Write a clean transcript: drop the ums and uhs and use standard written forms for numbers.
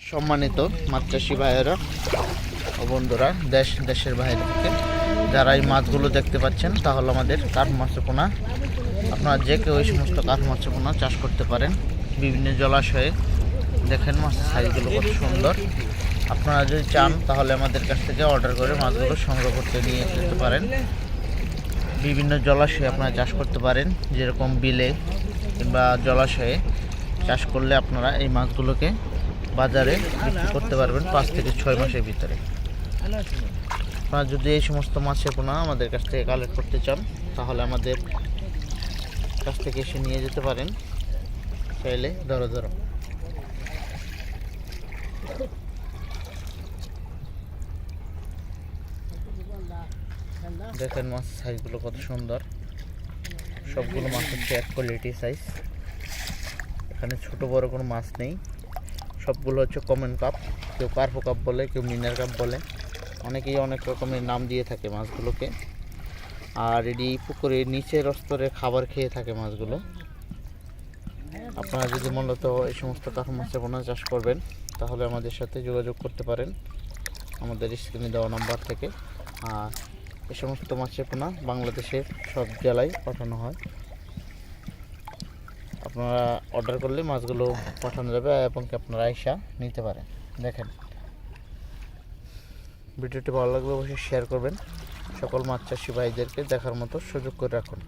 সম্মানিত মাছ চাষি ভাইয়েরা ও বন্ধুরা, দেশের বাইরে থেকে যারা এই মাছগুলো দেখতে পাচ্ছেন, তাহলে আমাদের কাঠ মাছের পোনা, আপনারা যে কেউ এই সমস্ত কাঠ মাছের পোনা চাষ করতে পারেন বিভিন্ন জলাশয়ে। দেখেন মাছের সাইজগুলো কত সুন্দর। আপনারা যদি চান তাহলে আমাদের কাছ থেকে অর্ডার করে মাছগুলো সংগ্রহ করতে নিয়ে যেতে পারেন। বিভিন্ন জলাশয়ে আপনারা চাষ করতে পারেন, যেরকম বিলে কিংবা জলাশয়ে চাষ করলে আপনারা এই মাছগুলোকে বাজারে বিক্রি করতে পারবেন 5 থেকে 6 মাসের ভিতরে। আপনারা যদি এই সমস্ত মাছের পোনা আমাদের কাছ থেকে কালেক্ট করতে চান তাহলে আমাদের কাছ থেকে এসে নিয়ে যেতে পারেন। চাইলে ধরো দেখেন মাছ সাইজগুলো কত সুন্দর। সবগুলো মাছ হচ্ছে এক কোয়ালিটি সাইজ। এখানে ছোট বড় কোনো মাছ নেই, সবগুলো হচ্ছে কমন কাপ। কেউ কার্পো কাপ বলে, কেউ মিনার কাপ বলে, অনেকেই অনেক রকমের নাম দিয়ে থাকে মাছগুলোকে। আর এটি পুকুরের নিচের স্তরে খাবার খেয়ে থাকে মাছগুলো। আপনারা যদি মূলত এই সমস্ত কাঠ মাছের পোনা চাষ করবেন তাহলে আমাদের সাথে যোগাযোগ করতে পারেন আমাদের স্ক্রিনে দেওয়া নাম্বার থেকে। আর এই সমস্ত মাছের পোনা বাংলাদেশের সব জেলায় পাঠানো হয়। আপনারা অর্ডার করলে মাছগুলো পাঠানো যাবে এবং আপনারা আইসা নিতে পারেন। দেখেন, ভিডিওটি ভালো লাগলে অবশ্যই শেয়ার করবেন। সকল মাছ চাষি ভাইদেরকে দেখার মতো সুযোগ করে রাখুন।